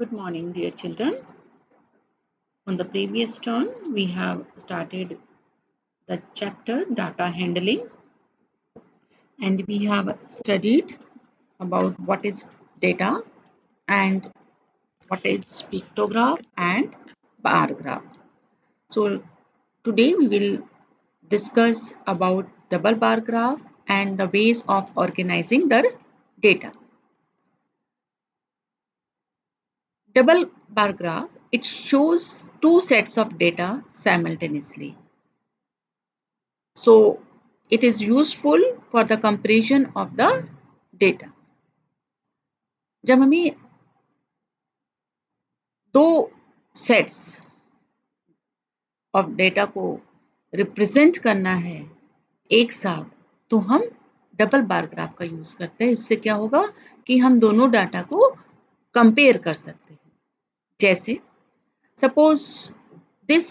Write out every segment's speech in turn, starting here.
Good morning, dear children. On the previous turn, we have started the chapter data handling and we have studied about what is data and what is pictograph and bar graph. So today we will discuss about double bar graph and the ways of organizing the data. Double bar graph, it shows two sets of data simultaneously. So it is useful for the comparison of the data. जब हमें दो sets of data को represent करना है एक साथ तो हम डबल बार ग्राफ का यूज करते हैं. इससे क्या होगा कि हम दोनों डाटा को कंपेयर कर सकते हैं. जैसे suppose this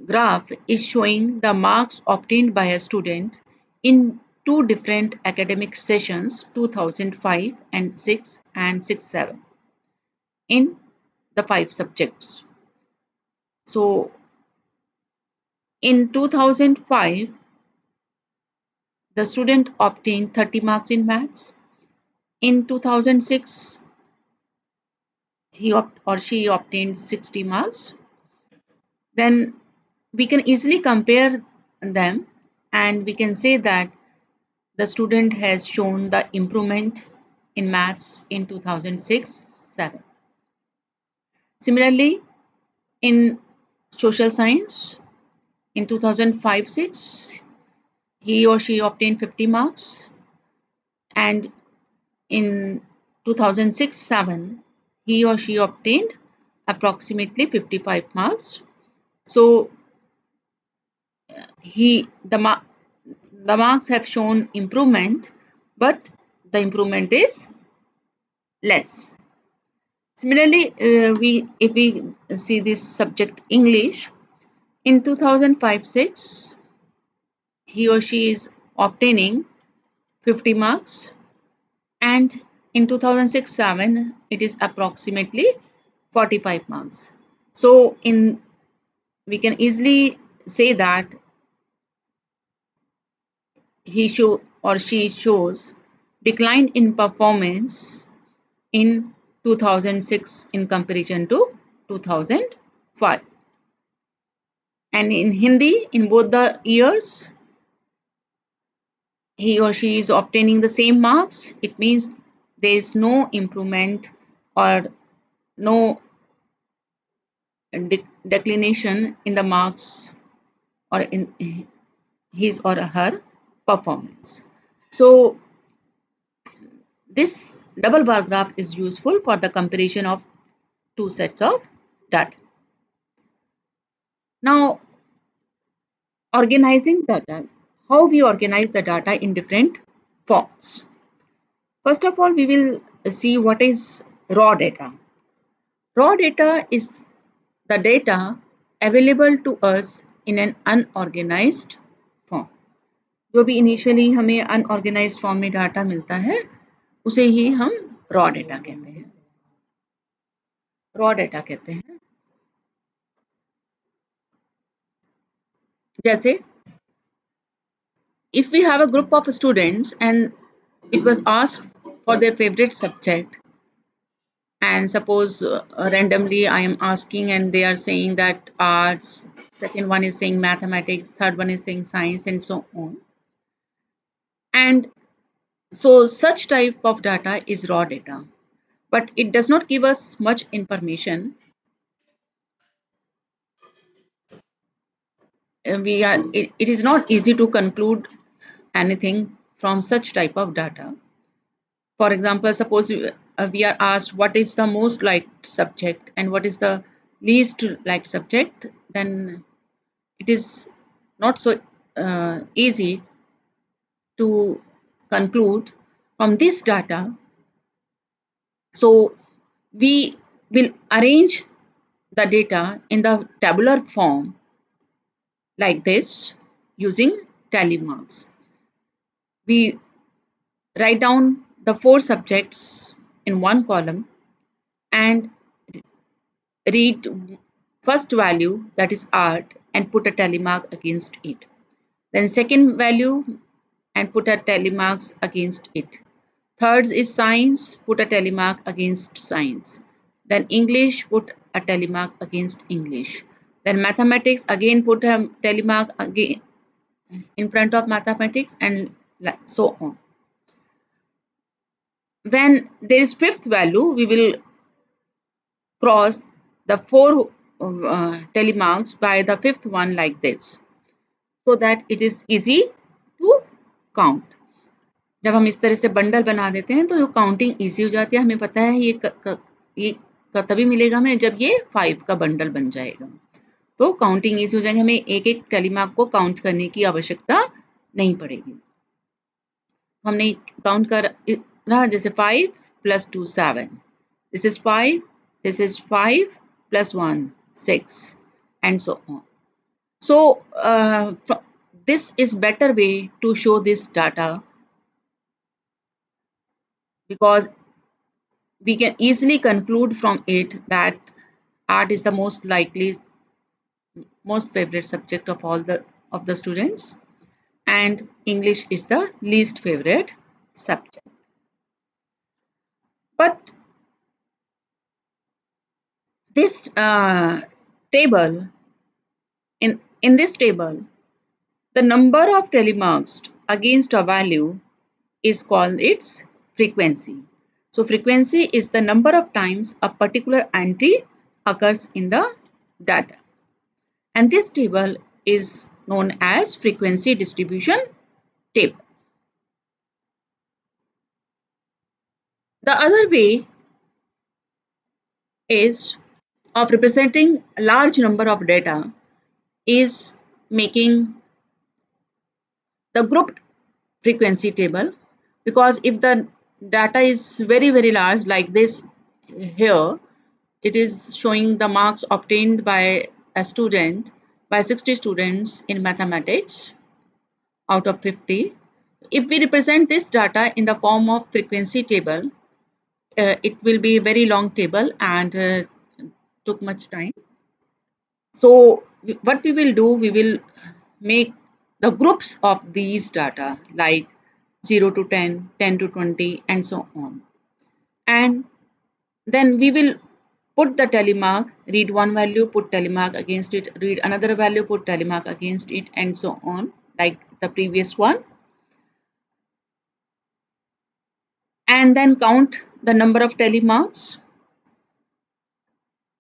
graph is showing the marks obtained by a student in two different academic sessions 2005 and 6 and 6-7 in the 5 subjects. So in 2005 the student obtained 30 marks in maths. In 2006 he or she obtained 60 marks. Then we can easily compare them and we can say that the student has shown the improvement in maths in 2006-7. Similarly, in social science, in 2005-6, he or she obtained 50 marks, and in 2006-7, he or she obtained approximately 55 marks. So the marks have shown improvement, but the improvement is less. Similarly, if we see this subject English, in 2005-6, he or she is obtaining 50 marks, and in 2006-7, it is approximately 45 marks. So we can easily say that he or she shows decline in performance in 2006 in comparison to 2005. And in Hindi, in both the years, he or she is obtaining the same marks. It means there is no improvement or no declination in the marks or in his or her performance. So this double bar graph is useful for the comparison of two sets of data. Now, organizing data, how we organize the data in different forms. First of all, we will see what is raw data. Raw data is the data available to us in an unorganized form. जो भी initially हमें unorganised form में data मिलता है उसे ही हम raw data कहते हैं. रॉ डेटा कहते हैं. जैसे if we have a group of students and it was asked for their favorite subject, and suppose randomly I am asking and they are saying that arts, second one is saying mathematics, third one is saying science, and so on. And so such type of data is raw data, but it does not give us much information. It is not easy to conclude anything from such type of data. For example, suppose we are asked what is the most liked subject and what is the least liked subject, then it is not so easy to conclude from this data. So we will arrange the data in the tabular form like this using tally marks. We write down the 4 subjects in one column and read first value, that is art, and put a tally mark against it. Then second value and put a tally marks against it. Third is science, put a tally mark against science. Then English, put a tally mark against English. Then mathematics, again put a tally mark again in front of mathematics, and so on. When there is fifth value, we will cross the four tally marks by the fifth one like this, so that it is easy to count. जब हम इस तरह से bundle बना देते हैं तो counting easy हो जाती है, हमें पता है ये तभी मिलेगा हमें जब ये 5 का बंडल बन जाएगा, तो काउंटिंग इजी हो जाएगी, हमें एक एक टैली मार्क को काउंट करने की आवश्यकता नहीं पड़ेगी। हमने काउंट कर रहा, जैसे 5 + 2 7, this is 5, this is 5 + 1 6, and so on. So this is better way to show this data, because we can easily conclude from it that art is the most favorite subject of all the students, and English is the least favorite subject. But this table, in this table, the number of telemarks against a value is called its frequency. So frequency is the number of times a particular entry occurs in the data. And this table is known as frequency distribution table. The other way is of representing a large number of data is making the grouped frequency table, because if the data is very large like this here, it is showing the marks obtained by a student, by 60 students in mathematics out of 50. If we represent this data in the form of frequency table, it will be a very long table and took much time. So what we will do, we will make the groups of these data like 0 to 10, 10 to 20, and so on. And then we will put the tally mark, read one value, put tally mark against it, read another value, put tally mark against it, and so on, like the previous one. And then count the number of tally marks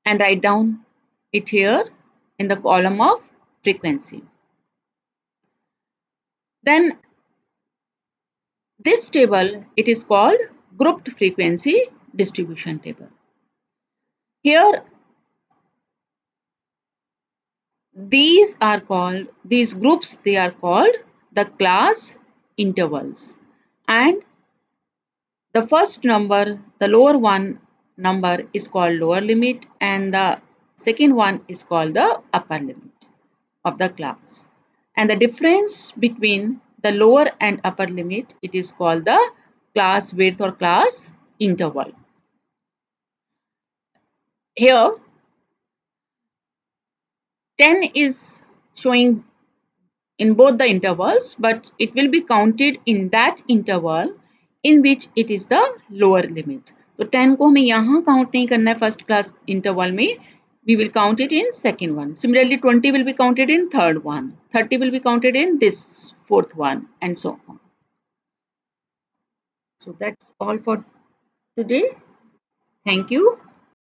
and write down it here in the column of frequency. Then this table, it is called grouped frequency distribution table. Here, these groups, they are called the class intervals. And the first number, the lower one number is called lower limit, and the second one is called the upper limit of the class. And the difference between the lower and upper limit, it is called the class width or class interval. Here 10 is showing in both the intervals, but it will be counted in that interval in which it is the lower limit. तो 10 को हमें यहाँ count नहीं करना है first class interval में, we will count it in second one. Similarly, 20 will be counted in third one, 30 will be counted in this fourth one, and so on. So that's all for today. Thank you.